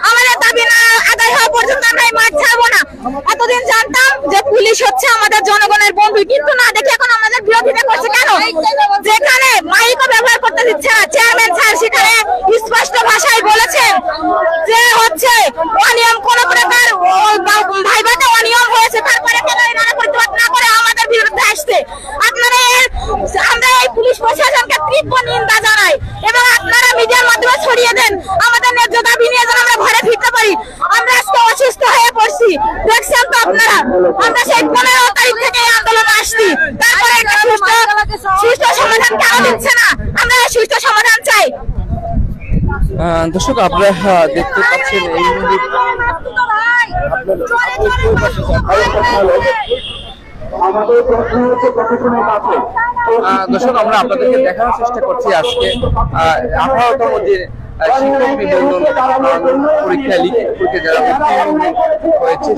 আমাদের দাবি না আদায় হওয়া পর্যন্ত আমরা এই মাঠ ছাড়বো না। এতদিন জানতাম যে পুলিশ হচ্ছে আমাদের জনগণের বন্ধু, কিন্তু না দেখে এখন আমাদের বিরোধিতা করছে কেন? যেখানে মাইকও ব্যবহার করতে দিচ্ছে না, চেয়ারম্যান স্যার সেখানে স্পষ্ট ভাষায় বলেছেন যে হচ্ছে অনিয়ম কোন প্রকার ভাইভাতে অনিয়ম হয়েছে, তারপরে কেন এনারা প্রতিবাদ না করে আমাদের বিরুদ্ধে আসছে? আপনারা আমরা এই পুলিশ প্রশাসনকে তীব্র নিন্দা জানাই এবং আপনারা মিডিয়ার মাধ্যমে ছড়িয়ে দেন আমাদের ন্যায্য দাবি নিয়ে যেন আমরা ঘরে ফিরতে পারি। আমরা আজকে অসুস্থ হয়ে পড়ছি, দেখছেন তো আপনারা। আমরা সেই 15 তারিখ থেকে এই আন্দোলনে আসছি, তারপরে একটা সুষ্ঠু সমাধান কেন দিচ্ছে না? আমরা সুষ্ঠু সমাধান চাই। দর্শক আপনারা দেখতে পাচ্ছেন এই দর্শক আমরা আপনাদেরকে দেখানোর চেষ্টা করছি আজকে 18তম যে শিক্ষক নিবন্ধন পরীক্ষা লিখিত পরীক্ষা যারা হয়েছে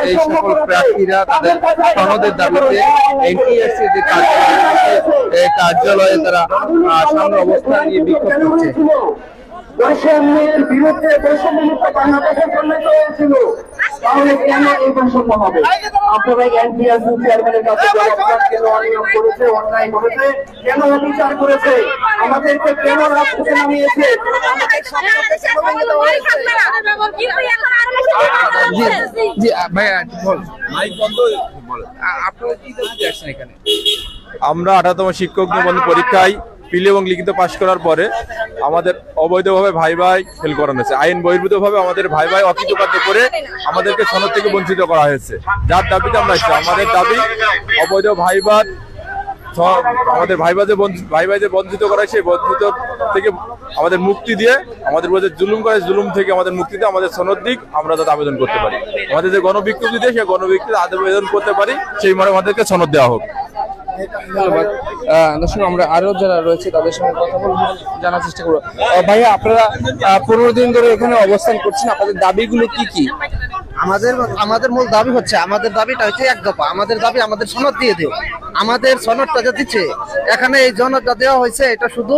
সেই সকল প্রার্থীরা তাদের সনদের দাবিতে এনটিআরসি যে কার্যালয়ে তারা সামনে অবস্থান নিয়ে বিক্ষোভ করছে। বৈষম্যের বিরুদ্ধে বৈষম্যমুক্ত বাংলাদেশের জন্য হয়েছিল, তাহলে কেন এই বৈষম্য হবে? আপনারা এনটিআরসি চেয়ারম্যানের কাছে কেন অনিয়ম করেছে, অন্যায় করেছে, কেন অবিচার করেছে, আমাদেরকে কেন রাজপথে নামিয়েছে? আমরা 18তম শিক্ষক নিবন্ধন পরীক্ষায় প্রিলি এবং লিখিত পাশ করার পরে আমাদের অবৈধভাবে ভাই ফেল করানো হয়েছে। আইন বহির্ভূতভাবে আমাদের ভাই অকৃতকার্য করে আমাদেরকে সনদ থেকে বঞ্চিত করা হয়েছে। যার দাবিতে আমরা এসেছি, আমাদের দাবি অবৈধ আমাদের ভাই যে বঞ্চিত করা হয় সেই বঞ্চিত থেকে আমাদের মুক্তি দিয়ে, আমাদের যে জুলুম করে জুলুম থেকে আমাদের মুক্তি দিয়ে আমাদের সনদ দিক, আমরা যাতে আবেদন করতে পারি। আমাদের যে গণবিজ্ঞপ্তি দিয়ে সেই গণবিজ্ঞপ্তিতে আবেদন করতে পারি, সেই মনে আমাদেরকে সনদ দেওয়া হোক। ধন্যবাদ। দর্শক আমরা আরো যারা রয়েছে তাদের সঙ্গে কথা বলবো, জানার চেষ্টা করবো। ভাইয়া আপনারা 15 দিন ধরে এখানে অবস্থান করছেন, আপনাদের দাবিগুলো কি কি? আমাদের মূল দাবি হচ্ছে, আমাদের দাবিটা হচ্ছে এক দফা। আমাদের দাবি আমাদের সনদ দিয়ে দেও। আমাদের সনদটা যে দিচ্ছে, এখানে এই সনদটা দেওয়া হয়েছে এটা শুধু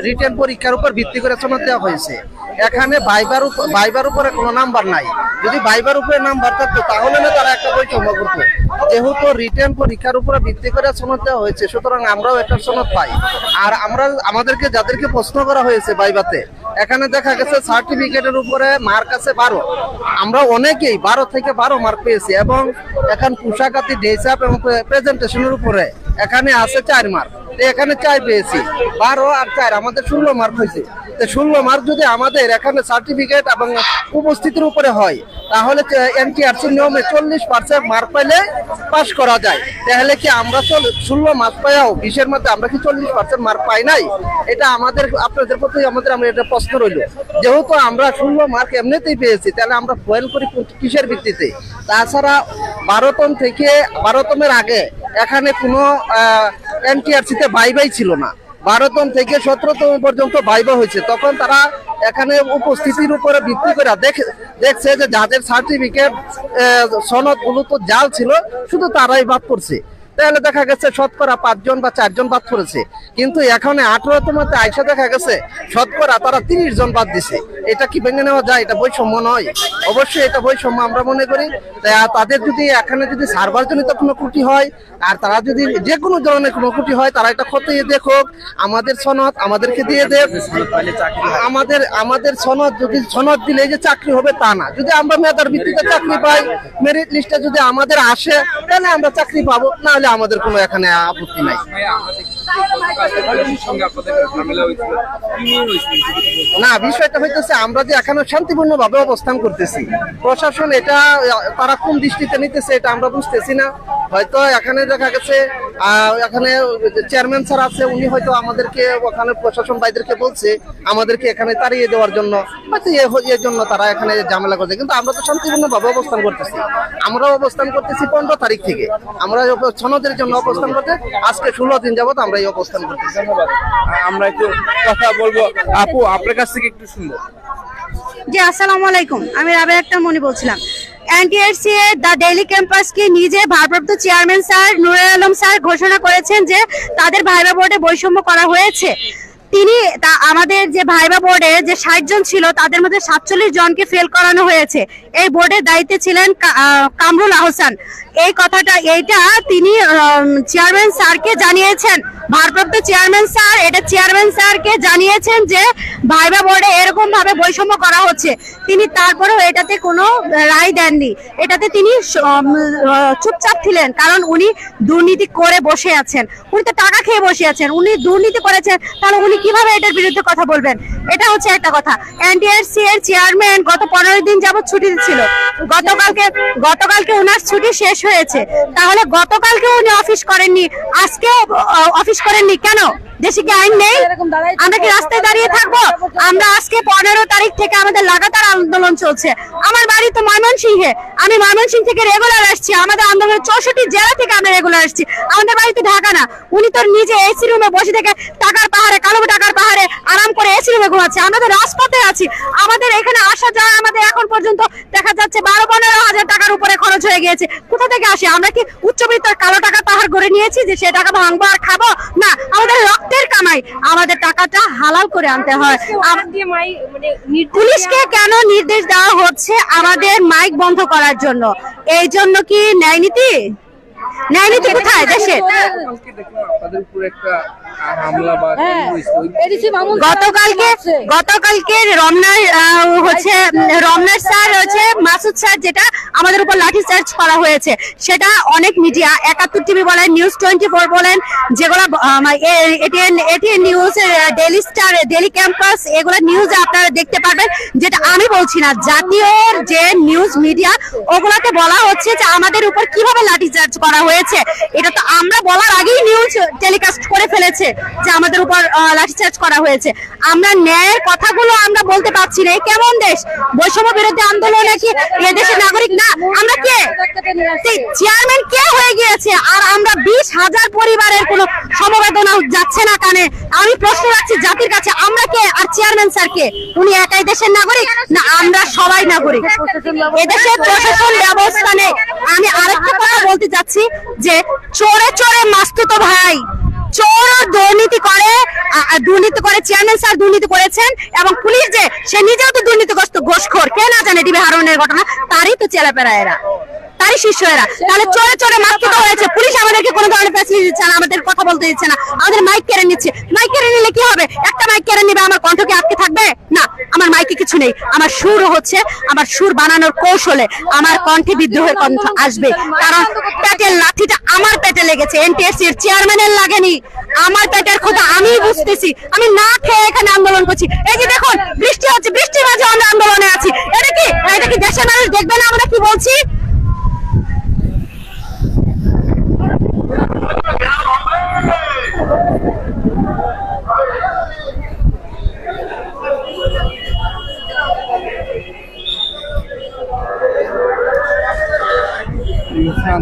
রিটেন পরীক্ষার উপর ভিত্তি করে সনদ দেওয়া হয়েছে। এখানে ভাইবার উপরে কোনো নাম্বার নাই। যদি ভাইবার উপরে নাম্বার থাকতো তাহলে না তারা একটা বৈষম্য করতো। যেহেতু রিটেন পরীক্ষার উপরে ভিত্তি করে সনদ দেওয়া হয়েছে, সুতরাং আমরাও একটা সনদ পাই। আর আমাদেরকে যাদেরকে প্রশ্ন করা হয়েছে ভাইবাতে, এখানে দেখা গেছে সার্টিফিকেটের উপরে মার্ক আছে 12। আমরা অনেকেই 12 থেকে 12 মার্ক পেয়েছি এবং এখন পোশাকাতি ড্রেস আপ এবং প্রেজেন্টেশনের উপরে এখানে আছে 4 মার্ক। এখানে 4 পেয়েছি, 12 আর 4 আমাদের 16 মার্ক হয়েছে। 16 মার্ক যদি আমাদের এখানে সার্টিফিকেট এবং উপস্থিতির উপরে হয়, তাহলে এনটিআরসি নিয়মে 40% মার্ক পাইলে পাস করা যায়। তাহলে কি আমরা 16 মার্ক পাইও 20-এর মধ্যে আমরা কি 40% মার্ক পাই নাই? এটা আমাদের আপনাদের প্রতি আমরা এটা প্রশ্ন রইল। যেহেতু আমরা 16 মার্ক এমনিতেই পেয়েছি, তাহলে আমরা ফেল করি কিসের ভিত্তিতে? তাছাড়া 12তমের আগে এখানে কোনো এনটিআরসিতে ভাইভাই ছিল না। 12তম থেকে 17তম পর্যন্ত ভাইভা হয়েছে। তখন তারা এখানে উপস্থিতির উপরে ভিত্তি করে দেখছে যে যাদের সার্টিফিকেট সনদ গুলো তো জাল ছিল, শুধু তারাই বাদ পড়ছে। তাহলে দেখা গেছে শতকরা 5 জন বা 4 জন বাদ পড়েছে। কিন্তু এখানে 18তম আইসা দেখা গেছে শতকরা তারা 30 জন বাদ দিছে। এটা কি ভেঙে নেওয়া যায়? এটা বৈষম্য নয়? অবশ্যই এটা বৈষম্য আমরা মনে করি। তাদের যদি এখানে যদি সার্ভারজনিত কোনো ত্রুটি হয়, আর তারা যদি যে কোনো ধরনের কোনো ত্রুটি হয়, তারা এটা খতিয়ে দেখুক। আমাদের সনদ আমাদেরকে দিয়ে দেব। আমাদের সনদ যদি সনদ দিলে যে চাকরি হবে তা না। যদি আমরা মেধার ভিত্তিতে চাকরি পাই, মেরিট লিস্টে যদি আমাদের আসে, তাহলে আমরা চাকরি পাবো, না হলে আমাদের কোনো এখানে আপত্তি নাই। না, বিষয়টা হইতেছে আমরা যে এখানে শান্তিপূর্ণ ভাবে অবস্থান করতেছি, প্রশাসন এটা তারা কোন দৃষ্টিতে নিতেছে এটা আমরা বুঝতেছি না। হয়তো এখানে দেখা গেছে এখানে চেয়ারম্যান স্যার আছে, উনি হয়তো আমাদেরকে ওখানে প্রশাসন ভাইদেরকে বলছে আমাদেরকে এখানে তাড়িয়ে দেওয়ার জন্য, হয়তো এর জন্য তারা এখানে ঝামেলা করছে। কিন্তু আমরা তো শান্তিপূর্ণ ভাবে অবস্থান করতেছি। আমরাও অবস্থান করতেছি 15 তারিখ থেকে। আমরা সনদের জন্য অবস্থান করতে আজকে 16 দিন যাবত আমরা এই অবস্থান করতেছি। ধন্যবাদ। আমরা একটু কথা বলবো। আপু, আপনার কাছ থেকে একটু শুনবো। জি, আসসালামু আলাইকুম। আমি রাবেয়া আক্তার মনি বলছিলাম। এনটিআরসি এর দ্য ডেইলি ক্যাম্পাসকে নিজে ভারপ্রাপ্ত chairman sir Nurul Alam sir ঘোষণা করেছেন যে তাদের ভাইবা বোর্ডে বৈষম্য করা হয়েছে। তিনি আমাদের যে ভাইবা বোর্ডে যে 60 জন ছিল তাদের মধ্যে 47 জনকে ফেল করানো হয়েছে। এই বোর্ডের দায়িত্বে ছিলেন কামরুল আহসান। এইটা তিনি চেয়ারম্যান স্যারকে জানিয়েছেন, ভারপ্রাপ্ত চেয়ারম্যান স্যার এটা চেয়ারম্যান স্যারকে জানিয়েছেন যে ভাইবা বোর্ডে এরকম ভাবে বৈষম্য করা হচ্ছে। তিনি তারপরেও এটাতে কোনো রায় দেননি, এটাতে তিনি চুপচাপ ছিলেন, কারণ উনি দুর্নীতি করে বসে আছেন, উনি তো টাকা খেয়ে বসে আছেন, উনি দুর্নীতি করেছেন, তাহলে উনি কিভাবে এটার বিরুদ্ধে কথা বলবেন? এটা হচ্ছে একটা কথা। এনটিআরসি এর চেয়ারম্যান গত 15 দিন যাবত ছুটিতে ছিল, গতকালকে ওনার ছুটি শেষ হয়েছে, তাহলে গতকালকে উনি অফিস করেননি, আজকেও অফিস করেননি কেন? দেশে কি আইন নেই? আমরা কি রাস্তায় দাঁড়িয়ে থাকবো? আমরা আজকে 15 তারিখ থেকে আমাদের লাগাতার আন্দোলন চলছে। আমার বাড়ি তো ময়মনসিংহে, আমি ময়মনসিংহ থেকে রেগুলার আসছি, আমাদের আন্দোলনের 64 জেলা থেকে আমরা রেগুলার আসছি। আমাদের বাড়ি তো ঢাকা না। উনি তো নিজে এসি রুমে বসে থেকে টাকার পাহাড়ে, কালো টাকার পাহাড়ে আরাম করে এসি রুমে ঘুমাচ্ছে, আমরা তো রাজপথে আছি। আমাদের এখানে আসা যাওয়া আমাদের এখন পর্যন্ত দেখা যাচ্ছে 12-15 হাজার টাকার উপরে খরচ হয়ে গিয়েছে। কোথা থেকে আসে? আমরা কি উচ্চবিত্ত কালো টাকার পাহাড় গড়ে নিয়েছি যে সে টাকা ভাঙবো আর খাবো? না, আমাদের রক্তের কামাই, আমাদের টাকাটা হালাল করে আনতে হয়। পুলিশকে কেন নির্দেশ দেওয়া হচ্ছে আমাদের মাইক বন্ধ করার জন্য? এই জন্য কি ন্যায় নীতি? ন্যায় নীতি কোথায় দেশে? গতকালকে রমনার স্যার হচ্ছে মাসুদ স্যার, যেটা আমাদের উপর লাঠি চার্জ করা হয়েছে, সেটা অনেক মিডিয়া, 71 টিভি বলেন, নিউজ 24 বলেন, যেগুলো ATN news, daily star, daily campus, এগুলো নিউজে আপনারা দেখতে পারবেন। যেটা আমি বলছি না, জাতীয় যে নিউজ মিডিয়া ওগুলাতে বলা হচ্ছে যে আমাদের উপর কিভাবে লাঠি চার্জ করা হয়েছে। এটা তো আমরা বলার আগেই নিউজ টেলিকাস্ট করে ফেলেছে যে আমাদের উপর লাঠিচার্জ করা হয়েছে। আমরা ন্যায়ের কথাগুলো আমরা বলতে পারছি না। কেমন দেশ? বৈষম্য বিরোধী আন্দোলনে কি এদেশের নাগরিক না? আমরা কে? চেয়ারম্যান কে হয়ে গিয়েছে, আর আমরা 20,000 পরিবারের কোনো সমবেদনা যাচ্ছে না কানে। আমি প্রশ্ন রাখছি জাতির কাছে, আমরা কে আর চেয়ারম্যান স্যার কে? উনি একাই দেশের নাগরিক না আমরা সবাই নাগরিক? এদেশের প্রশাসন ব্যবস্থা নেই। আমি আরেকটা কথা বলতে চাচ্ছি যে চোরে চোরে মাস্তুতো ভাই, চোর দুর্নীতি করে চেয়ারম্যান স্যার দুর্নীতি করেছেন, এবং পুলিশ যে সে নিজেও তো দুর্নীতিগ্রস্ত ঘোষখোর, কে না জানে ডিবি হারনের ঘটনা, তারই তো চেলাপেরা এরা, তারই শিষ্যরা। তাহলে চোরে চোরে মাস্তুতো হয়েছে, পুলিশ আমাদেরকে কোনো ধরনের ফ্যাসিলিটি দিচ্ছে না, আমাদের কথা বলতে দিচ্ছে না, আমাদের মাইক কেড়ে নিচ্ছে। মাইক কেড়ে নিলে কি হবে? একটা মাইক কেড়ে নিবে, আমার কণ্ঠ কি আটকে থাকবে? না, আমার মাইকে কিছু নেই, আমার সুর হচ্ছে, আমার সুর বানানোর কৌশলে আমার কণ্ঠে বিদ্রোহের কণ্ঠ আসবে, কারণ পেটের লাঠিটা আমার পেটে লেগেছে, এনটিআরসি এর চেয়ারম্যানের লাগেনি। আমার পেটের কথা আমি বুঝতেছি, আমি না খেয়ে এখানে আন্দোলন করছি। এই যে দেখুন বৃষ্টি হচ্ছে, বৃষ্টির মাঝে আমরা আন্দোলনে আছি। এটা কি দেশের মানুষ দেখবে না আমরা কি বলছি?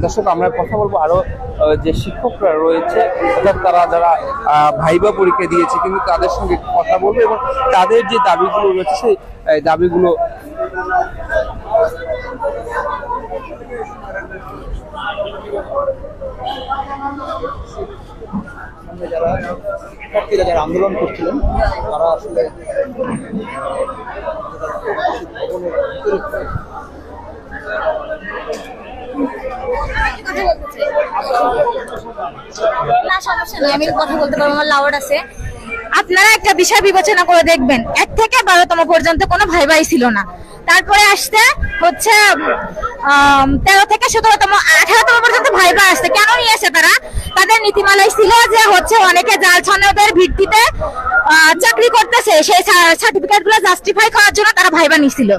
দর্শক, আমরা কথা বলবো আরো যে শিক্ষকরা রয়েছে, অর্থাৎ তারা যারা ভাইবা পরীক্ষা দিয়েছে, কিন্তু তাদের সঙ্গে কথা বলবো এবং তাদের যে দাবিগুলো রয়েছে সেই দাবিগুলো যারা আন্দোলন করছিলেন তারা আসলে আমি কথা বলতে পারবো, আমার লাউড আছে। আপনারা একটা বিষয় বিবেচনা করে দেখবেন, 1 থেকে 12তম পর্যন্ত কোনো ভাইভাই ছিল না, তারপরে আসতে হচ্ছে 13 থেকে 17তম 18তম পর্যন্ত ভাইভা আসছে। কেন নিয়েছে তারা? তাদের নীতিমালায় ছিল যে হচ্ছে অনেকে জাল সনদের ভিত্তিতে চাকরি করতেছে, সেই সার্টিফিকেট গুলো জাস্টিফাই করার জন্য তারা ভাইভা নিছিল।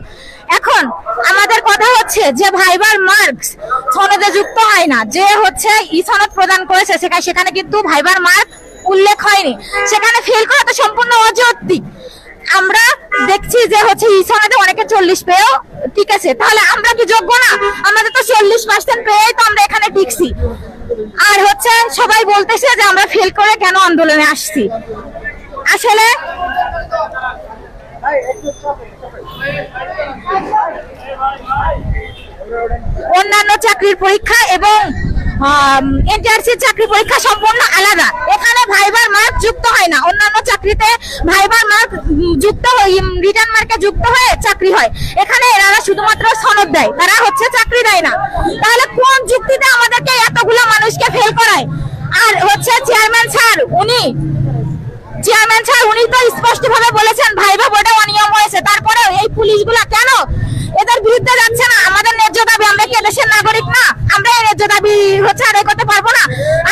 এখন আমাদের কথা হচ্ছে যে ভাইবার মার্কস সনদে যুক্ত হয় না, যে হচ্ছে ই সনদ প্রদান করেছে সেখানে কিন্তু ভাইবার মার্ক উল্লেখ হয়নি, সেখানে ফেল করা তো সম্পূর্ণ অযৌক্তিক। আমরা দেখছি যে হচ্ছে ই সনদে অনেকে 40 পেয়েও ঠিক আছে, তাহলে আমরা কি যোগ্য না? আমাদের তো 40% পেয়েই তো আমরা এখানে টিকছি। আর হচ্ছে সবাই বলতেছে যে আমরা ফেল করে কেন আন্দোলনে আসছি। আসলে অন্যান্য চাকরির পরীক্ষা এবং এনটিআরসি চাকরি পরীক্ষা সম্পূর্ণ আলাদা। এখানে ভাইবার মার্ক যুক্ত হয় না। অন্যান্য চাকরিতে ভাইবার মার্ক যুক্ত হয়ে রিটার্ন মার্কে যুক্ত হয়ে চাকরি হয়। এখানে এরা শুধুমাত্র সনদ দেয়, তারা হচ্ছে চাকরি দেয় না। তাহলে কোন যুক্তিতে আমাদেরকে এতগুলো মানুষকে ফেল করায়? আর হচ্ছে চেয়ারম্যান স্যার উনি তো স্পষ্টভাবে বলেছেন ভাইবা বোর্ডে অনিয়ম হয়েছে, তারপরে এই পুলিশগুলা কেন এদের বিরুদ্ধে যাচ্ছে না? আমাদের ন্যায্য দাবি, আমরা কি দেশের নাগরিক না? আমরা এই ন্যায্য দাবি হচ্ছে আদায় করতে পারবো না?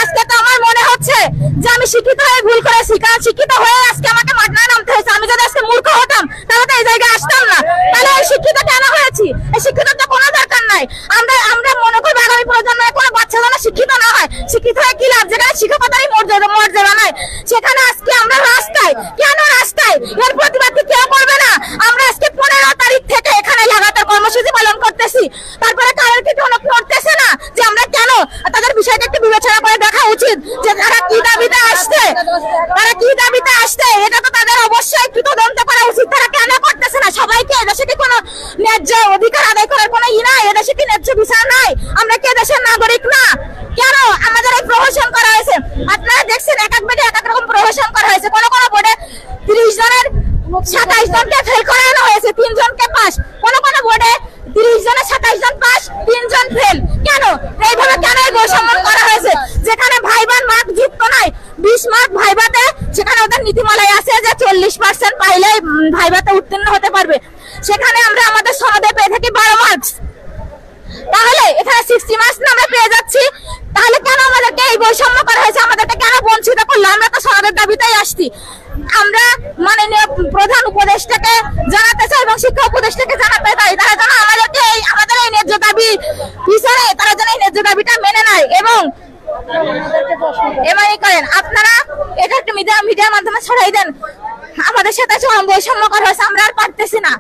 আজকে তো আমার মনে হচ্ছে যে আমি শিক্ষিত হয়ে ভুল করেছি, কারণ শিক্ষিত হয়ে আজকে আমাকে মাঠে নামতে হয়েছে। আমি যদি আজকে মূর্খ হতাম তাহলে তো এই জায়গায় আসতাম না। তাহলে এই শিক্ষিত কেন হয়েছি? এই শিক্ষিত তো কোনো দরকার নাই। আমরা মনে করবো আগামী প্রজন্মের কোনো বাচ্চা যেন শিক্ষিত না হয়। শিক্ষিত হয়ে কি লাভ? যেখানে শিক্ষকতারই মর্যাদা নাই, সেখানে আজকে আমরা রাস্তায়। কেন রাস্তায়? এর প্রতিবাদ কি কেউ করবে না? আমরা আজকে 15 তারিখ থেকে এখানে লাগাতার কর্মসূচি পালন করতেছি, তারপরে কারোর কি কোনো করতেছে না যে আমরা কেন? তাদের বিষয়টা একটু বিবেচনা করে দেখা উচিত যে তারা কি দাবিতে আসছে, এটা তো তাদের অবশ্যই একটু তদন্ত করা উচিত। তারা কেন করতেছে না? সবাইকে এদেশে কি কোনো ন্যায্য অধিকার আদায় করার কোনো নাই? এদেশে কি ন্যায্য বিচার নাই? আমরা কি দেশের নাগরিক না? কেন আমাদের এই প্রহসন করা হয়েছে? আপনারা দেখছেন এক এক বেডে এক এক রকম প্রহসন করা হয়েছে। কোন কোন বোর্ডে 30 জনের 27 জনকে ফেল করানো হয়েছে, 3 জনকে পাস। কোন কোন বোর্ডে 30 জনের 27 জন পাস, 3 জন ফেল। কেন এইভাবে কেন এই বৈষম্য করা হয়েছে? যেখানে ভাইবার মার্ক যুক্ত নাই, 20 মার্ক ভাইবাতে, সেখানে ওদের নীতিমালায় আছে যে 40% পাইলে ভাইবাতে উত্তীর্ণ হতে পারবে। সেখানে আমরা আমাদের সনদে পেয়ে থাকি 12 মার্কস। তাহলে এখানে 60 মার্কস আমরা পেয়ে যাচ্ছি। তাহলে কেন আমাদেরকে এই বৈষম্য করা হয়েছে? আমাদেরকে কেন বঞ্চিত করলো? আমরা তো সনদের দাবিতেই আসছি। আমরা মাননীয় প্রধান উপদেষ্টাকে জানাতে চাই এবং শিক্ষা উপদেষ্টাকে জানাতে চাই, তারা যেন আমাদেরকে আমাদের এই ন্যায্য দাবি পিছনে তারা যেন এই ন্যায্য দাবিটা মেনে নেয় এবং এমআই করেন। আপনারা এটা একটু মিডিয়ার মাধ্যমে ছড়াই দেন। আমাদের সাথে বৈষম্য করা হয়েছে, আমরা আর পারতেছি না।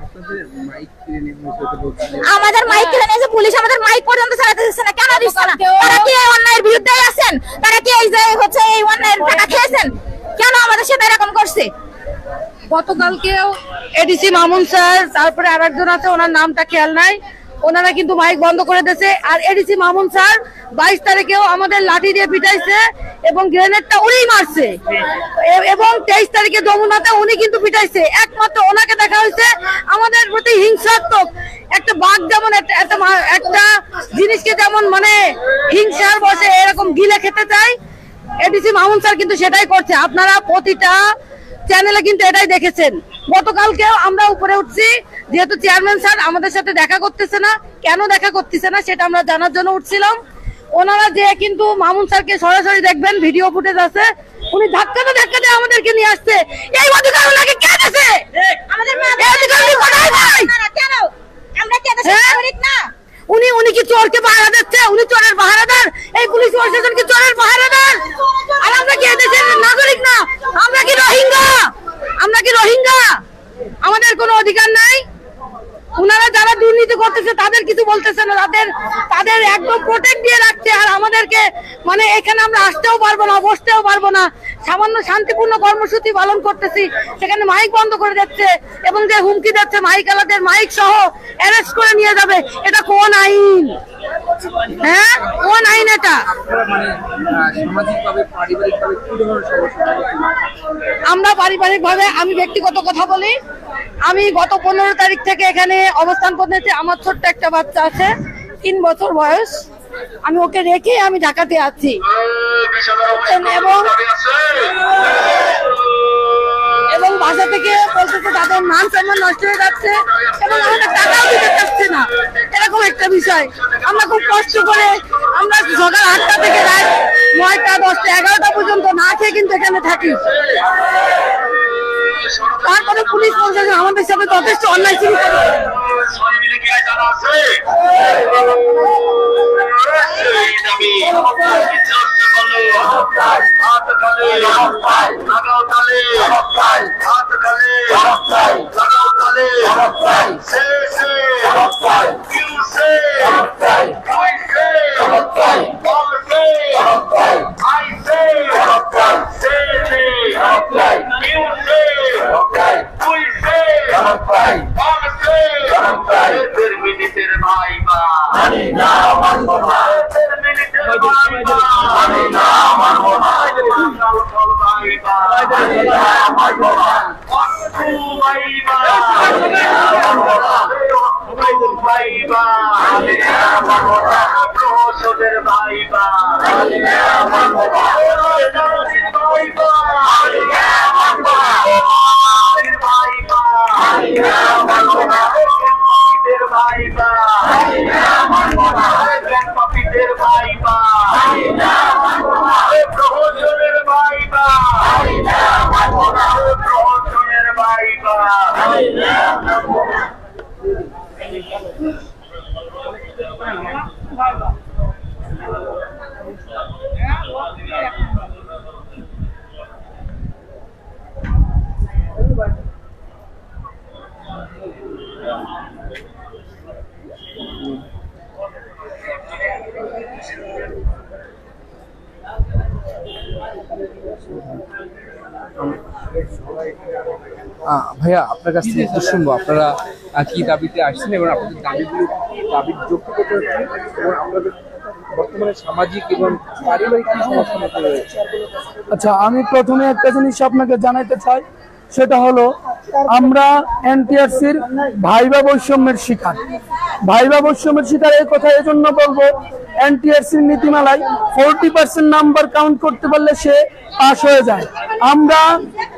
আমাদের মাইক কিনে নিয়েছে পুলিশ, আমাদের মাইক পর্যন্ত চালাতে দিচ্ছে না। কেন দিচ্ছে না? তারা কি এই অন্যায়ের বিরুদ্ধে আছেন? তারা কি এই যে হচ্ছে এই অন্যায়ের টাকা খেয়েছেন? কেন আমাদের সাথে এরকম করছে? গতকালকেও এডিসি মামুন স্যার, তারপরে আরেকজন আছে, ওনার নামটা খেয়াল নাই, ওনারা কিন্তু মাইক বন্ধ করে দিয়েছে। আর এডিসি মামুন স্যার 22 তারিখেও আমাদের লাঠি দিয়ে পিটাইছে এবং গ্রেনেডটা উনিই মারছে এবং 23 তারিখে যমুনাতে উনি কিন্তু পিটাইছে। একমাত্র ওনাকে দেখা হয়েছে আমাদের প্রতি হিংসাত্মক। একটা বাঘ যেমন একটা জিনিসকে যেমন মানে হিংসার বসে এরকম গিলে খেতে চায়, এডিসি মামুন স্যার কিন্তু সেটাই করছে। আপনারা প্রতিটা চ্যানেলে কিন্তু এটাই দেখেছেন। গতকালকেও আমরা উপরে উঠছি, যেহেতু চেয়ারম্যান স্যার আমাদের সাথে দেখা করতেছে না, কেন দেখা করতেছে না সেটা আমরা জানার জন্য উঠছিলাম। ওনারা যে কিন্তু মামুন স্যারকে সরাসরি দেখবেন, ভিডিও ফুটেজ আছে, উনি ধাক্কাতে আমাদেরকে নিয়ে আসছে। এই অধিকার ওনাকে কে দিয়েছে? আমাদের কেন? আমরা কি দেশের নাগরিক না? উনি কি চোরকে পাহারা দিচ্ছে? উনি চোরের পাহারাদার? এই পুলিশ প্রশাসন কি চোরের পাহারাদার? আর আমরা কি দেশের নাগরিক না? আমরা কি রোহিঙ্গা? আমাদের কোনো অধিকার নাই? উনারা যারা দুর্নীতি করতেছে তাদের কিছু বলতেছে না, তাদের একদম প্রোটেক্ট দিয়ে রাখছে। আর আমাদেরকে মানে এখানে আমরা আসতেও পারবো না, বসতেও পারবো না। সামান্য শান্তিপূর্ণ কর্মসূচি পালন করতেছি, সেখানে মাইক বন্ধ করে দিচ্ছে এবং যে হুমকি দিচ্ছে মাইক আলাদের মাইক সহ অ্যারেস্ট করে নিয়ে যাবে। এটা কোন আইন? হ্যাঁ, কোন আইন এটা? আমরা পারিবারিকভাবে, আমি ব্যক্তিগত কথা বলি, আমি গত 15 তারিখ থেকে এখানে অবস্থান করতেছি। আমার ছোট্ট একটা বাচ্চা আছে, 3 বছর বয়স। আমি ওকে রেখে আমি ঢাকাতে আছি এবং বাসা থেকে বলতেছে তাদের মান সম্মান নষ্ট হয়ে যাচ্ছে এবং আমাদের টাকাও দিতে চাচ্ছে না। এরকম একটা বিষয়। আমরা খুব কষ্ট করে আমরা সকাল 8টা থেকে রাত 9টা, 10টা, 11টা পর্যন্ত না খেয়ে কিন্তু এখানে থাকি। তারপরে পুলিশ প্রশাসন আমাদের সাথে যথেষ্ট অন্যায় শুরু করে। ভাইবা ভাইয়া আপনার কাছ থেকে একটু শুনবো আপনারা কি দাবিতে আসছেন এবং আপনাদের দাবির যৌক্তিকতা এবং আপনাদের বর্তমানে সামাজিক এবং পারিবারিক কি সমস্যার মধ্যে রয়েছে। আচ্ছা, আমি প্রথমে একটা জিনিস আপনাকে জানাইতে চাই, সেটা হলো আমরা এনটিআরসির ভাইবা বৈষম্যের শিকার। ভাইবা বৈষম্যের শিকার এই কথা এজন্য বলবো, এনটিআরসির নীতিমালায় 40% নাম্বার কাউন্ট করতে পারলে সে পাস হয়ে যায়। আমরা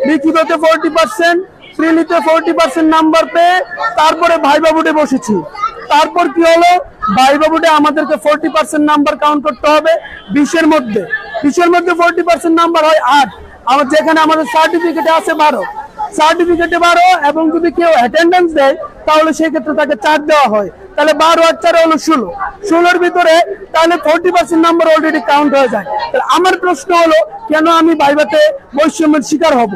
লিখিততে 40%, প্রিলিতে 40% নাম্বার পেয়ে তারপরে ভাইবা বোর্ডে বসেছি। তারপর কি হলো, ভাইবা বোর্ডে আমাদেরকে 40% নাম্বার কাউন্ট করতে হবে 20-এর মধ্যে। 20-এর মধ্যে 40% নাম্বার হয় 8, আমার যেখানে আমাদের সার্টিফিকেটে আছে 12, সার্টিফিকেটে 12, এবং যদি কেউ অ্যাটেন্ডেন্স দেয় তাহলে সেই ক্ষেত্রে তাকে 4 দেওয়া হয়। তাহলে 12 আর 4 হলো 16, 16-এর ভিতরে তাহলে 40% নাম্বার অলরেডি কাউন্ট হয়ে যায়। তাহলে আমার প্রশ্ন হলো, কেন আমি ভাইভাতে বৈষম্যের শিকার হব?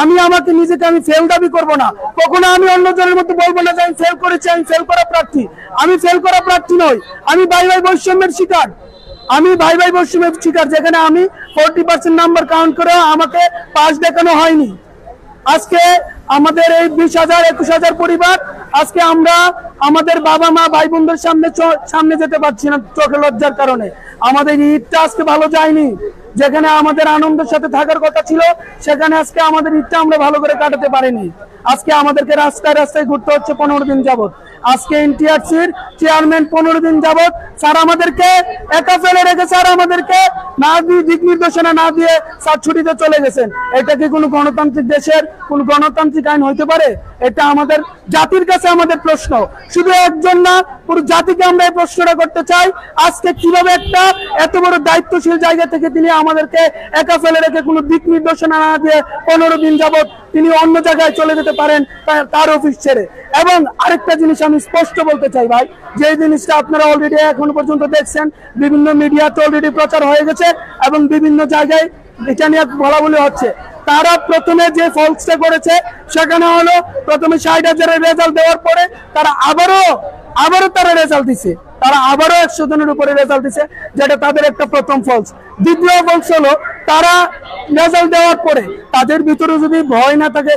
আমি আমাকে নিজেকে আমি ফেল দাবি করব না, কখনো আমি অন্যজনের মতো বলবো না যে আমি ফেল করেছি, আমি ফেল করা প্রার্থী। আমি ফেল করা প্রার্থী নই, আমি ভাই বৈষম্যের শিকার। আমি ভাই বৈষম্যের শিকার, যেখানে আমি 40% নাম্বার কাউন্ট করে আমাকে পাস দেখানো হয়নি। আজকে আমাদের এই 20,000-21,000 পরিবার, আজকে আমরা আমাদের বাবা মা ভাই বোনদের সামনে যেতে পারছি না চোখে লজ্জার কারণে। আমাদের ঈদটা আজকে ভালো যায়নি, যেখানে আমাদের আনন্দের সাথে থাকার কথা ছিল সেখানে আজকে আমাদের ঈদটা আমরা ভালো করে কাটাতে পারিনি। আজকে আমাদেরকে রাস্তায় রাস্তায় ঘুরতে হচ্ছে 15 দিন যাবত। আজকে এনটিআরসির চেয়ারম্যান 15 দিন যাবত স্যার আমাদেরকে একা ফেলে রেখে, স্যার আমাদেরকে না দিয়ে দিক নির্দেশনা না দিয়ে স্যার ছুটিতে চলে গেছেন। এটা কি কোনো গণতান্ত্রিক দেশের কোন গণতান্ত্রিক আইন হইতে পারে? এটা আমাদের জাতির কাছে আমাদের প্রশ্ন, শুধু একজন না, পুরো জাতিকে আমরা এই প্রশ্নটা করতে চাই। আজকে কিভাবে একটা এত বড় দায়িত্বশীল জায়গা থেকে তিনি আমাদেরকে একা ফেলে রেখে কোনো দিক নির্দেশনা না দিয়ে 15 দিন যাবত তিনি অন্য জায়গায় চলে যেতে পারেন তার অফিস ছেড়ে। এবং আরেকটা জিনিস আমি স্পষ্ট বলতে চাই ভাই, যে জিনিসটা আপনারা অলরেডি এখন পর্যন্ত দেখছেন, বিভিন্ন মিডিয়াতে অলরেডি প্রচার হয়ে গেছে এবং বিভিন্ন জায়গায় এটা নিয়ে বলা বলি হচ্ছে। তারা প্রথমে যে ফলসটা করেছে সেখানে হলো প্রথমে 60,000-এর রেজাল্ট দেওয়ার পরে তারা আবারও তারা রেজাল্ট দিছে, তারা আবারও 100 জনের উপরে রেজাল্ট দিছে, যেটা তাদের একটা প্রথম ফলস। দ্বিতীয় ফলস হলো তারা রেজাল্ট দেওয়ার পরে তাদের ভিতরে যদি ভয় না থাকে,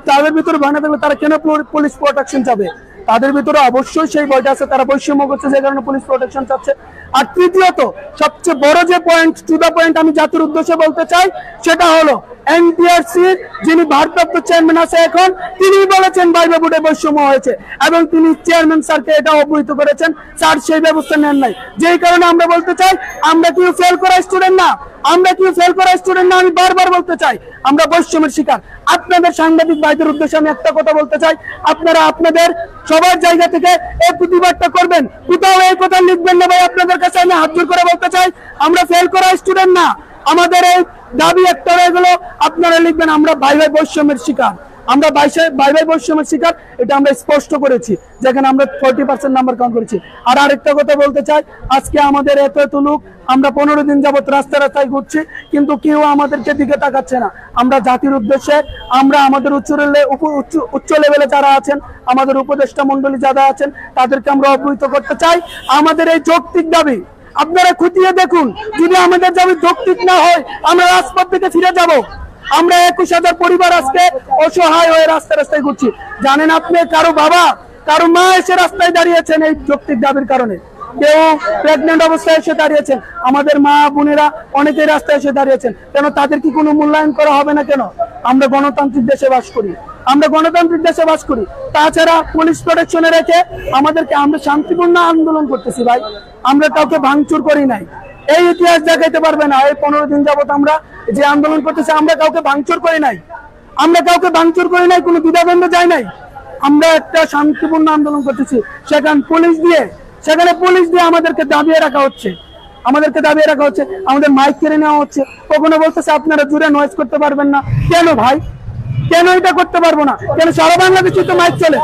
তাদের ভিতরে ভয় না থাকলে তারা কেন পুলিশ প্রোটেকশন চাবে? তাদের ভিতরে অবশ্যই সেই ভয়টা আছে, তারা বৈষম্য করছে যে কারণে পুলিশ প্রোটেকশন চাচ্ছে। আর তৃতীয়ত সবচেয়ে বড় যে পয়েন্ট, টু দা পয়েন্ট আমি জাতির উদ্দেশ্যে বলতে চাই, সেটা হলো এনটিআরসির যিনি ভারপ্রাপ্ত চেয়ারম্যান আছে এখন, তিনি বলেছেন ভাইবা বোর্ডে বৈষম্য হয়েছে এবং তিনি চেয়ারম্যান স্যারকে এটা অবহিত করেছেন, স্যার সেই ব্যবস্থা নেন নাই। যেই কারণে আমরা বলতে চাই, আমরা কি ফেল করা স্টুডেন্ট না, আমি বারবার বলতে চাই আমরা বৈষম্যের শিকার। আপনাদের সাংবাদিক ভাইদের উদ্দেশ্যে আমি একটা কথা বলতে চাই, আপনারা আপনাদের সবার জায়গা থেকে এই প্রতিবাদটা করবেন, কোথাও এই কথা লিখবেন না ভাই। আপনাদের কাছে আমি হাত জোর করে বলতে চাই, আমরা ফেল করা স্টুডেন্ট না, আমাদের এই দাবি একটা হয়ে গেল, আপনারা লিখবেন আমরা ভাই বৈষম্যের শিকার, আমরা ভাই বৈষম্যের শিকার। এটা আমরা স্পষ্ট করেছি, যেখানে আমরা 40% নাম্বার কাউন্ট করেছি। আর আরেকটা কথা বলতে চাই, আজকে আমাদের এত লোক, আমরা 15 দিন যাবত রাস্তায় রাস্তায় ঘুরছি, কিন্তু কেউ আমাদেরকে দিকে তাকাচ্ছে না। আমরা জাতির উদ্দেশ্যে, আমরা আমাদের উচ্চ লেভেলে যারা আছেন, আমাদের উপদেষ্টা মন্ডলী যারা আছেন, তাদেরকে আমরা অবহিত করতে চাই আমাদের এই যৌক্তিক দাবি। আপনারা খতিয়ে দেখুন, যদি আমাদের দাবি যৌক্তিক না হয় আমরা রাজপথ থেকে ফিরে যাব। আমরা 21,000 পরিবার আজকে অসহায় হয়ে রাস্তায় রাস্তায় ঘুরছি। জানেন আপনি, কারো বাবা কারো মা এসে রাস্তায় দাঁড়িয়েছেন এই যৌক্তিক দাবির কারণে। কেউ প্রেগনেন্ট অবস্থায় এসে দাঁড়িয়েছেন, আমাদের মা বোনেরা অনেকেই রাস্তায় এসে দাঁড়িয়েছেন। কেন তাদের কি কোনো মূল্যায়ন করা হবে না? কেন? আমরা গণতান্ত্রিক দেশে বাস করি, আমরা গণতান্ত্রিক দেশে বাস করি। তাছাড়া পুলিশ প্রোটেকশনে রেখে আমাদেরকে, আমরা শান্তিপূর্ণ আন্দোলন করতেছি ভাই, আমরা কাউকে ভাঙচুর করি নাই। এই ইতিহাস দেখাইতে পারবে না এই 15 দিন যাবত আমরা যে আন্দোলন করতেছি, আমরা কাউকে ভাঙচুর করি নাই, আমরা কাউকে ভাঙচুর করি নাই, কোনো দ্বিধাদ্বন্দ্ব যায় নাই। আমরা একটা শান্তিপূর্ণ আন্দোলন করতেছি, সেখানে পুলিশ দিয়ে আমাদেরকে দাবিয়ে রাখা হচ্ছে, আমাদের মাইক কেড়ে নেওয়া হচ্ছে। কখনো বলতেছে আপনারা জুড়ে নয়েজ করতে পারবেন না। কেন ভাই, কেন এটা করতে পারবো না? কেন? সারা বাংলাদেশে তো মাইক চলে,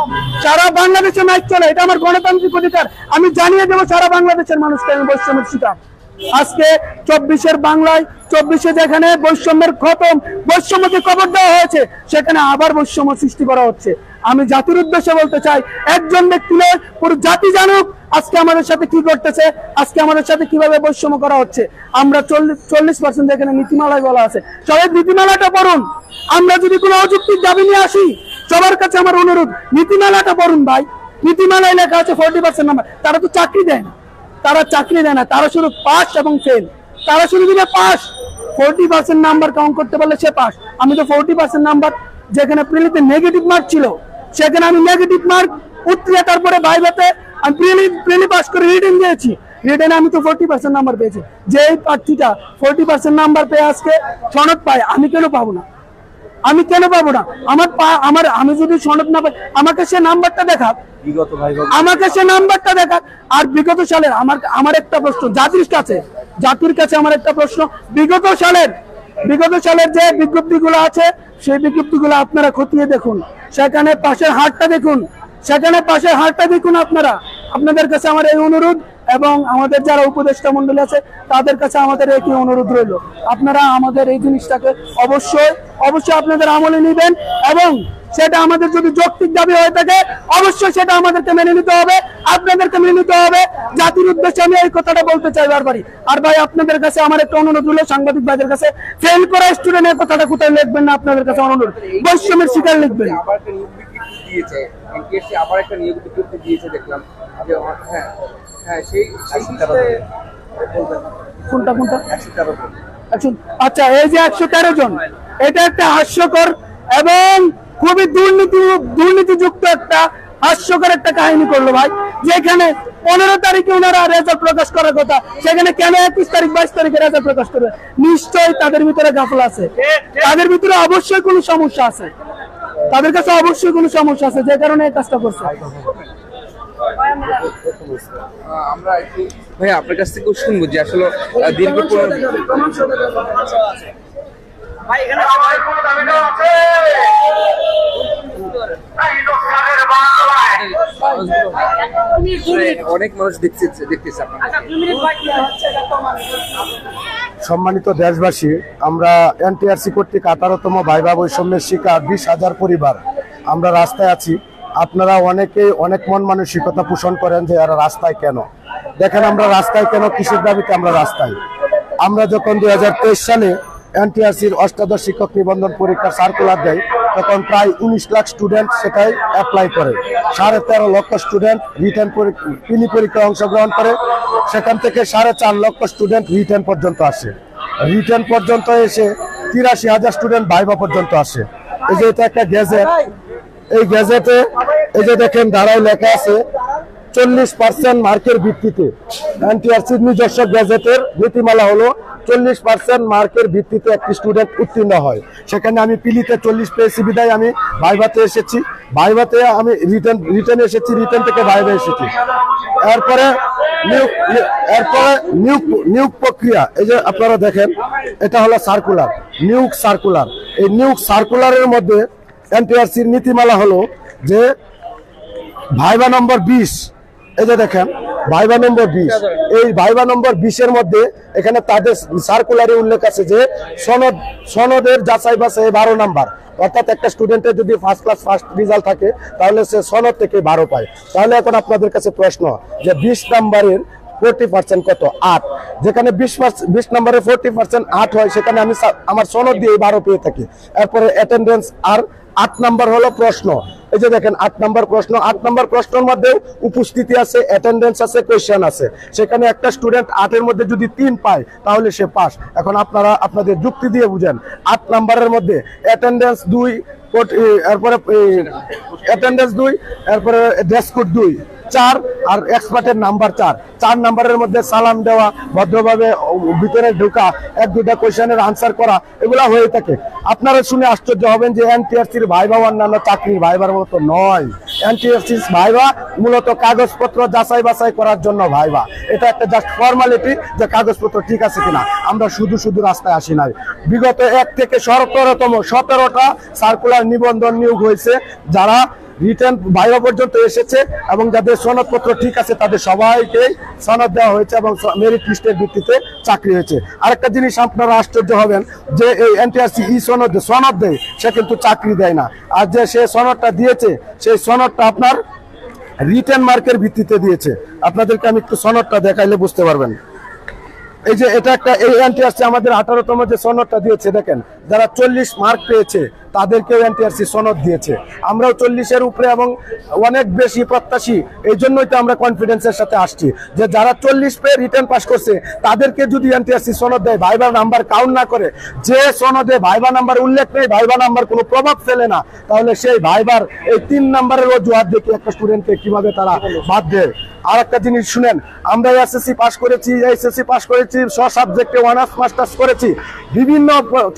সারা বাংলাদেশে মাইক চলে, এটা আমার গণতান্ত্রিক অধিকার। আমি জানিয়ে দেবো সারা বাংলাদেশের মানুষকে আমি বৈষম্যের শিকার। আজকে 24-এর বাংলায়, 24-এ যেখানে বৈষম্যের খতম, বৈষম্যকে কবর দেওয়া হয়েছে, সেখানে আবার বৈষম্য সৃষ্টি করা হচ্ছে। আমি জাতির উদ্দেশ্যে বলতে চাই, একজন ব্যক্তি নয়, পুরো জাতি জানুক আজকে আমাদের সাথে কি করতেছে, আজকে আমাদের সাথে কিভাবে বৈষম্য করা হচ্ছে। আমরা 40% যেখানে নীতিমালায় বলা আছে, সবাই নীতিমালাটা পড়ুন। আমরা যদি কোনো অযৌক্তিক দাবি নিয়ে আসি, সবার কাছে আমার অনুরোধ, নীতিমালাটা পড়ুন ভাই। নীতিমালায় লেখা আছে 40% নাম্বার। তারা তো চাকরি দেয় না, তারা শুধু পাস এবং ফেল। তারা শুধু দিলে পাস, 40% নাম্বার কাউন্ট করতে পারলে সে পাস। আমি তো 40% নাম্বার, যেখানে প্রিলিতে নেগেটিভ মার্ক ছিল, সেখানে আমি নেগেটিভ মার্ক উতরিয়ে তারপরে ভাইভাতে আমি প্রিলি পাস করে রিটেন দিয়েছি। রিটেনে আমি তো 40% নাম্বার পেয়েছি। যে প্রার্থীটা 40% নাম্বার পেয়ে আজকে সনদ পায়, আমি কেন পাবো না? আমি যদি সনদ না পাই, আমাকে সে নাম্বারটা দেখাক, আর বিগত সালের আমার একটা প্রশ্ন জাতির কাছে আমার একটা প্রশ্ন, বিগত সালের যে বিজ্ঞপ্তিগুলো আছে, সেই বিজ্ঞপ্তিগুলো আপনারা খতিয়ে দেখুন, সেখানে পাশের হারটা দেখুন। আপনাদের কাছে আমার এই অনুরোধ, এবং আমাদের যারা উপদেষ্টা মন্ডলী আছে তাদের কাছে আমাদের একই অনুরোধ রইল, আপনারা আমাদের এই জিনিসটাকে অবশ্যই আপনাদের আমলে নেবেন, এবং সেটা আমাদের যদি যৌক্তিক দাবি হয়ে থাকে অবশ্যই সেটা আমাদেরকে মেনে নিতে হবে, আপনাদেরকে মেনে নিতে হবে। জাতির উদ্দেশ্যে আমি এই কথাটা বলতে চাই বারবারই। আর ভাই, আপনাদের কাছে আমার একটা অনুরোধ হলো, সাংবাদিক ভাইদের কাছে, ফেল করা স্টুডেন্টের কথাটা কোথায় লিখবেন না, আপনাদের কাছে অনুরোধ, বৈষম্যের শিকার লিখবেন। আবার একটা নিয়োগ বিজ্ঞপ্তি দিয়েছে দেখলাম। কোনটা? আচ্ছা, এই যে 113 জন, এটা একটা হাস্যকর এবং খুবই দুর্নীতিযুক্ত একটা হাস্যকর একটা কাহিনী করলো ভাই। যেখানে 15 তারিখে ওনারা রেজাল্ট প্রকাশ করার কথা, সেখানে কেন 21 তারিখ 22 তারিখে রেজাল্ট প্রকাশ করবে? নিশ্চয়ই তাদের ভিতরে গাফলা আছে, তাদের ভিতরে অবশ্যই কোনো সমস্যা আছে, তাদের কাছে অবশ্যই কোনো সমস্যা আছে, যে কারণে এই কাজটা করছে। আমরা একটু ভাই আপনার কাছ থেকে শুনবো যে আসলে দীর্ঘ অনেক মানুষ দেখতেছে। সম্মানিত দেশবাসী, আমরা এনটিআরসি কর্তৃক 18তম ভাইভা বৈষম্যের শিকার 20,000 পরিবার আমরা রাস্তায় আছি। আপনারা অনেক মন মানসিকতা পোষণ করেন যে এরা রাস্তায় কেন। দেখেন আমরা রাস্তায় কেন, কিসের দাবিতে আমরা রাস্তায়। আমরা যখন 2023 সালে এনটিআরসির অষ্টাদশ শিক্ষক নিবন্ধন পরীক্ষার সার্কুলার দেয়, তখন প্রায় 19 লাখ স্টুডেন্ট সেটাই অ্যাপ্লাই করে, 13.5 লক্ষ স্টুডেন্ট রিটেন প্রিলি পরীক্ষায় অংশগ্রহণ করে, সেখান থেকে 4.5 লক্ষ স্টুডেন্ট রিটেন পর্যন্ত আসে। রিটেন পর্যন্ত এসে 83,000 স্টুডেন্ট ভাইভা পর্যন্ত আসে। এই যে এটা একটা গ্যাজেট, এই গ্যাজেটে এই যে দেখেন ধারায় লেখা আছে 40% মার্কের ভিত্তিতে। এনটিআরসির নিজস্ব গ্যাজেটের নীতিমালা হলো 40% মার্কের ভিত্তিতে একটি স্টুডেন্ট উত্তীর্ণ হয়। সেখানে আমি পিলিতে 40 পেয়েছি বিদায় আমি ভাইভাতে এসেছি, ভাইভাতে আমি রিটেন এসেছি, রিটেন থেকে ভাইভা এসেছি। এরপরে নিয়োগ প্রক্রিয়া, এই যে আপনারা দেখেন এটা হলো সার্কুলার, নিয়োগ সার্কুলার। এই নিয়োগ সার্কুলারের মধ্যে এনটিআরসির নীতিমালা হলো যে ভাইভা নম্বর 20, এই যে দেখেন ভাইভা নম্বর 20, এই ভাইভা নম্বর 20-এর মধ্যে এখানে তাদের সার্কুলারে উল্লেখ আছে যে সনদের যাচাই বাছাই 12 নাম্বার, অর্থাৎ একটা স্টুডেন্টের যদি ফার্স্ট ক্লাস ফার্স্ট রেজাল্ট থাকে তাহলে সে সনদ থেকে 12 পায়। তাহলে এখন আপনাদের কাছে প্রশ্ন যে 20 নাম্বারের 40% কত? 8। যেখানে 20 নম্বরে 40% 8 হয়, সেখানে আমি আমার সনদ দিয়ে 12 পেয়ে থাকি। এরপরে অ্যাটেন্ডেন্স আর 8 নাম্বার হলো প্রশ্ন। এই যে দেখেন 8 নম্বর প্রশ্ন, 8 নম্বর প্রশ্নের মধ্যে উপস্থিতি আছে, অ্যাটেন্ডেন্স আছে, কোয়েশ্চেন আছে। সেখানে একটা স্টুডেন্ট 8 এর মধ্যে যদি 3 পায় তাহলে সে পাস। এখন আপনারা আপনাদের যুক্তি দিয়ে বুঝেন। 8 নম্বরের মধ্যে অ্যাটেন্ডেন্স 2, এরপরে অ্যাটেন্ডেন্স 2, এরপরে ড্রেস কোড 2, 4 আর এক্সপার্টের নাম্বার 4। 4 নাম্বারের মধ্যে সালাম দেওয়া, ভদ্রভাবে ভিতরে ঢোকা, 1-2টা কোয়েশ্চেনের আনসার করা, এগুলা হয়ে থাকে। আপনারা শুনে আশ্চর্য হবেন যে এনটিআরসির ভাইভা অন্যান্য চাকরির ভাইবার মতো নয়। এনটিআরসির ভাইভা মূলত কাগজপত্র যাচাই বাছাই করার জন্য ভাইভা। এটা একটা জাস্ট ফর্মালিটি যে কাগজপত্র ঠিক আছে কিনা। আমরা শুধু শুধু রাস্তায় আসি নাই। বিগত 1 থেকে 17টা সার্কুলার নিবন্ধন নিয়োগ হয়েছে, যারা রিটার্ন ভাইভা পর্যন্ত এসেছে এবং যাদের সনদপত্র ঠিক আছে তাদের সবাইকে সনদ দেওয়া হয়েছে এবং মেরিট লিস্টের ভিত্তিতে চাকরি হয়েছে। আরেকটা জিনিস আপনারা আশ্চর্য হবেন যে এই এনটিআরসি সনদ দেয়, সে কিন্তু চাকরি দেয় না। আর যে সে সনদটা দিয়েছে সেই সনদটা আপনার রিটার্ন মার্কের ভিত্তিতে দিয়েছে। আপনাদেরকে আমি একটু সনদটা দেখাইলে বুঝতে পারবেন। এই যে এটা একটা এই এনটিআরসি আমাদের 18তম যে সনদটা দিয়েছে, দেখেন যারা 40 মার্ক পেয়েছে তাদেরকেও এনটিআরসি সনদ দিয়েছে। আমরাও 40-এর উপরে এবং অনেক বেশি প্রত্যাশী, এই জন্যই তো আমরা কনফিডেন্সের সাথে আসছি যে যারা 40 পেয়ে রিটার্ন পাস করছে তাদেরকে যদি এনটিআরসি সনদ দেয়, ভাইবা নাম্বার কাউন্ট না করে, যে সনদে ভাইবা নাম্বার উল্লেখ নেই, ভাইবা নাম্বার কোনো প্রভাব ফেলে না, তাহলে সেই ভাইবার এই 3 নাম্বারের অজুহাত দেখে একটা স্টুডেন্টকে কিভাবে তারা বাদ দেয়। আর একটা জিনিস শুনেন, আমরা এসএসসি পাস করেছি, সব সাবজেক্টে অনার্স মাস্টার্স করেছি, বিভিন্ন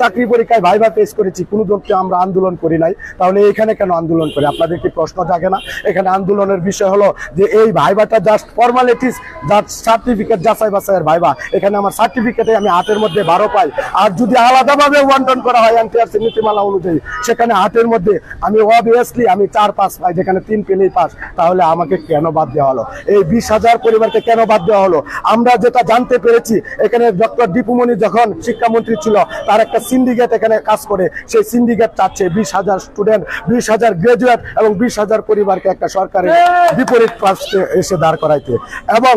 চাকরি পরীক্ষায় ভাইভা ফেস করেছি, কোনো দলকে আমরা আন্দোলন করি নাই। তাহলে এখানে কেন আন্দোলন করে? আপনাদের কি প্রশ্ন জাগে না? এখানে আন্দোলনের বিষয় হলো যে এই ভাইভাটা জাস্ট ফর্মালিটিস, জাস্ট সার্টিফিকেট যাচাই বাছাইয়ের ভাইভা। এখানে আমার সার্টিফিকেটে আমি 8-এর মধ্যে 12 পাই। আর যদি আলাদাভাবে বন্টন করা হয় এনটিআরসি নীতিমালা অনুযায়ী, সেখানে 8-এর মধ্যে আমি অবভিয়াসলি 4-5 পাই, যেখানে 3 পেলেই পাস। তাহলে আমাকে কেন বাদ দেওয়া হলো? এই 20,000 পরিবারকে কেন বাদ দেওয়া হলো? আমরা যেটা জানতে পেরেছি, এখানে ডক্টর দীপুমণি যখন শিক্ষামন্ত্রী ছিল, তার একটা সিন্ডিকেট এখানে কাজ করে। সেই সিন্ডিকেট চাচ্ছে 20,000 স্টুডেন্ট, 20,000 গ্রাজুয়েট এবং 20,000 পরিবারকে একটা সরকারের বিপরীত পাশে এসে দাঁড় করাইতে। এবং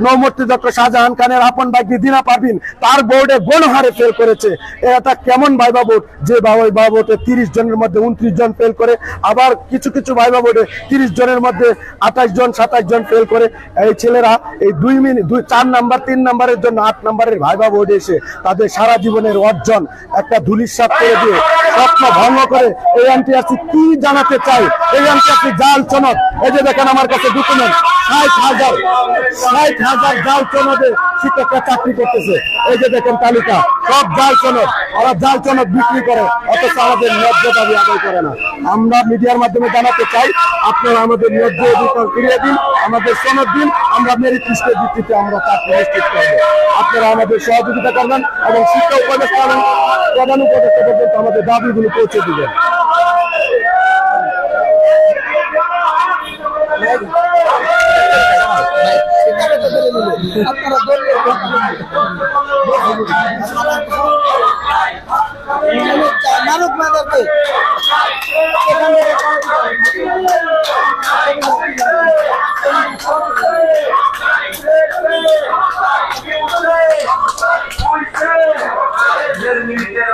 নৌমূর্তি ডক্টর শাহজাহান খানের আপন ভাগ্নি দিনা পারভিন তার বোর্ডে গণহারে ফেল করেছে। এটা কেমন ভাইবা বোর্ড যে ভাইবা বোর্ডে 30 জনের মধ্যে 29 জন ফেল করে, আবার কিছু কিছু ভাইবা বোর্ডে 30 জনের মধ্যে 28 জন 27 জন ফেল করে। এই ছেলেরা এই 4 নাম্বার 3 নাম্বারের জন্য 8 নাম্বারের ভাইবা বোর্ডে এসে তাদের সারা জীবনের অর্জন একটা ধুলিস্যাৎ করে দিয়ে স্বপ্ন ভঙ্গ করে এই এনটিআরসি কি জানাতে চায়? এই এনটিআরসি জাল সনদ। এই যে দেখেন আমার কাছে ডকুমেন্ট, 60,000 জাল সনদে শিক্ষকরা চাকরি করতেছে। এই যে দেখেন তালিকা, সব জাল সনদ। ওরা জাল সনদ বিক্রি করে, অথচ আমাদের ন্যায্য দাবি আদায় করে না। আমরা মিডিয়ার মাধ্যমে জানাতে চাই, আপনারা আমাদের ন্যায্য অধিকার ফিরিয়ে দিন, আমাদের সনদ দিন, আমরা মেরিট লিস্টের ভিত্তিতে আমরা চাকরি নিশ্চিত করব। আপনারা আমাদের সহযোগিতা করবেন এবং শিক্ষা উপদেষ্টা এবং প্রধান উপদেষ্টা পর্যন্ত আমাদের দাবিগুলো পৌঁছে দিবেন।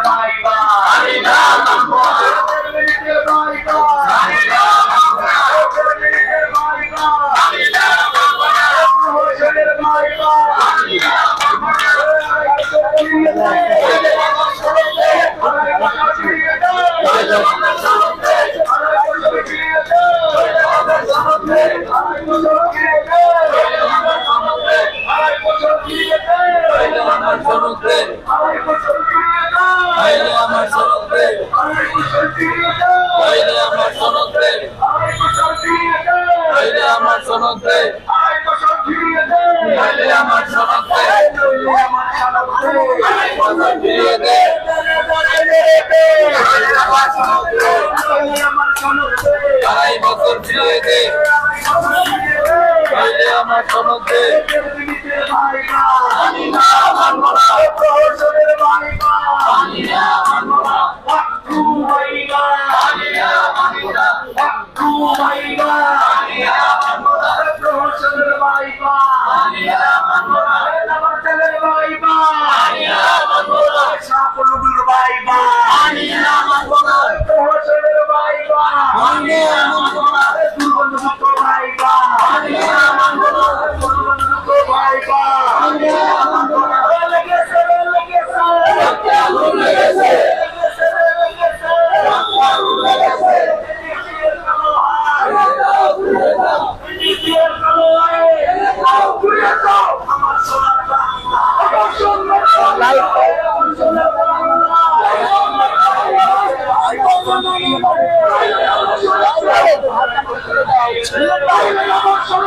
ভাইবা দেওয়া হচ্ছে।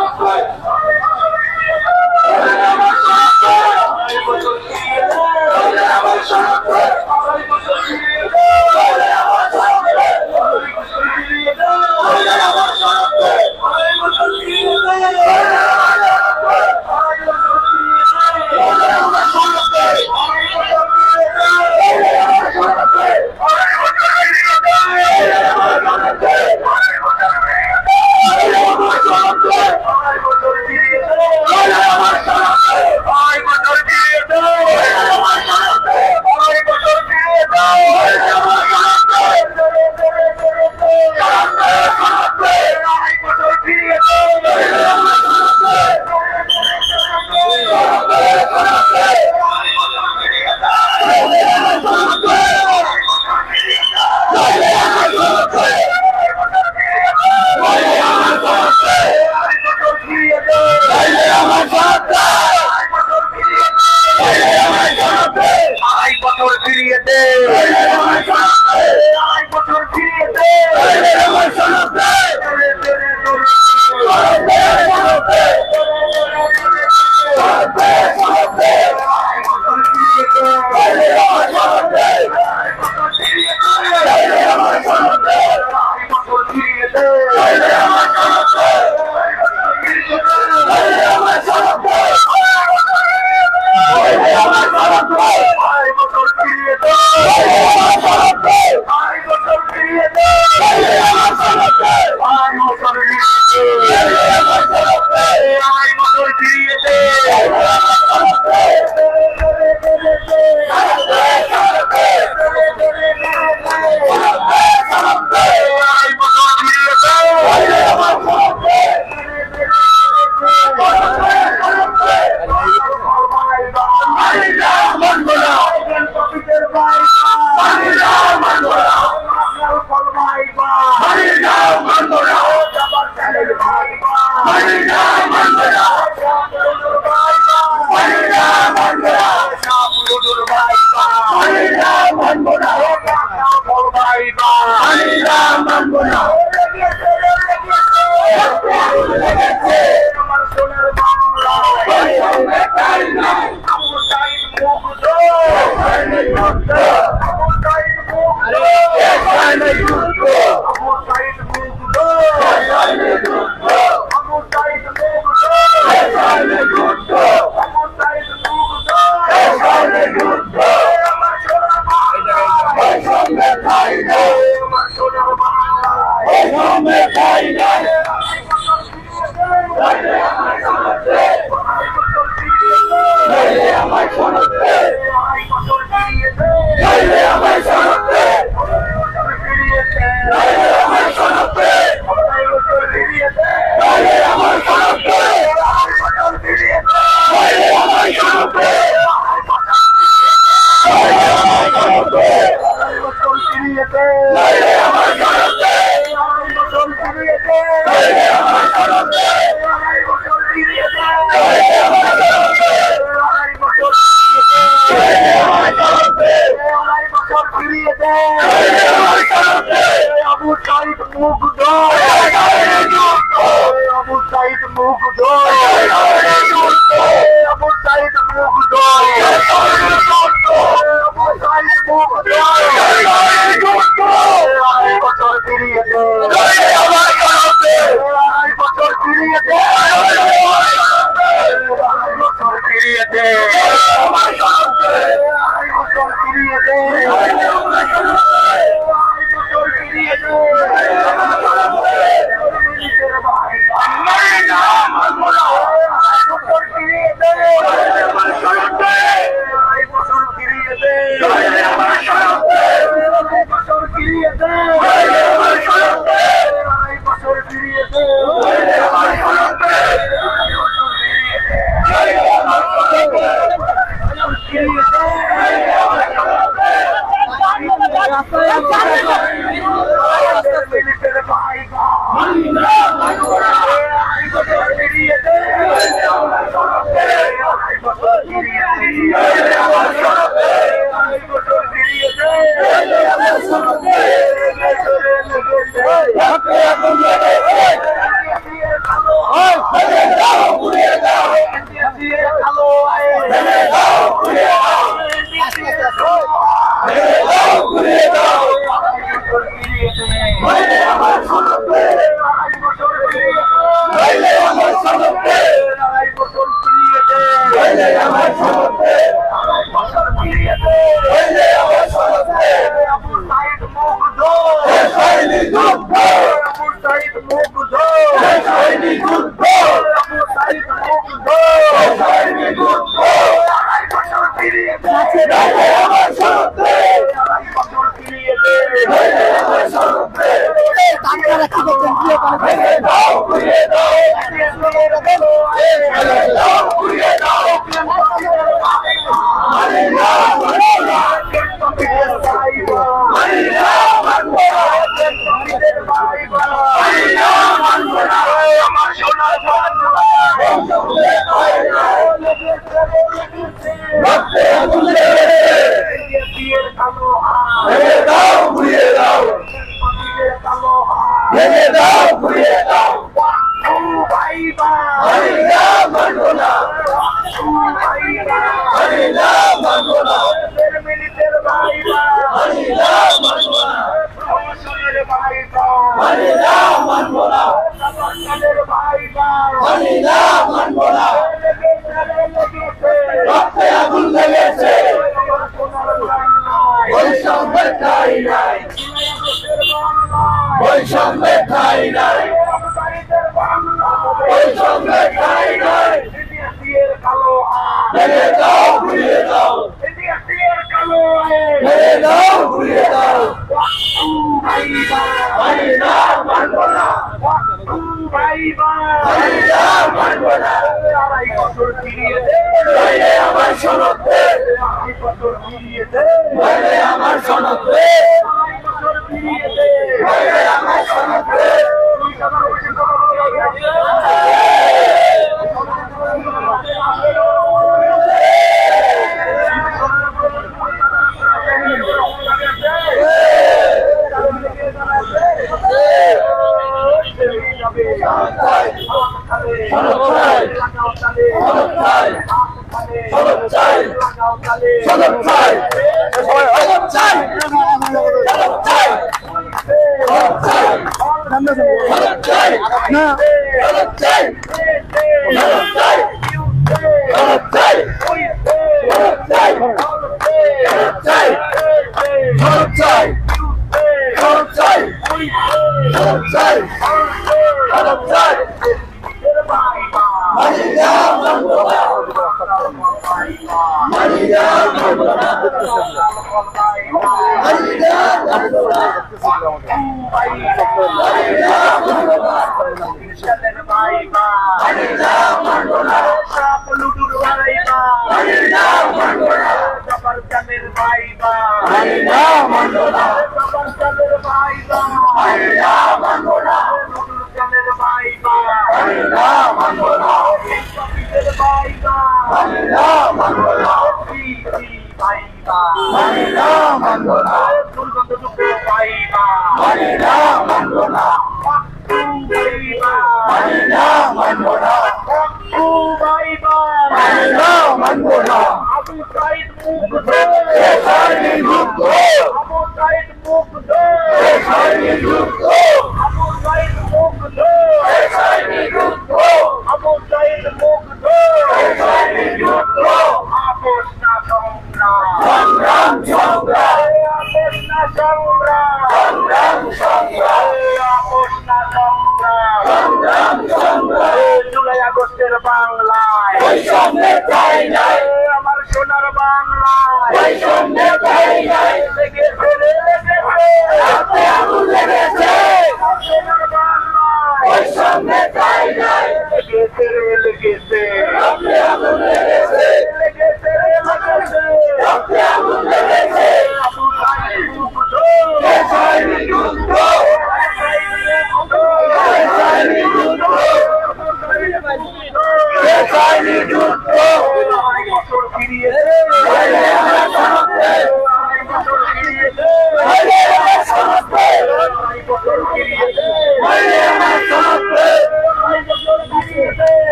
Gracias.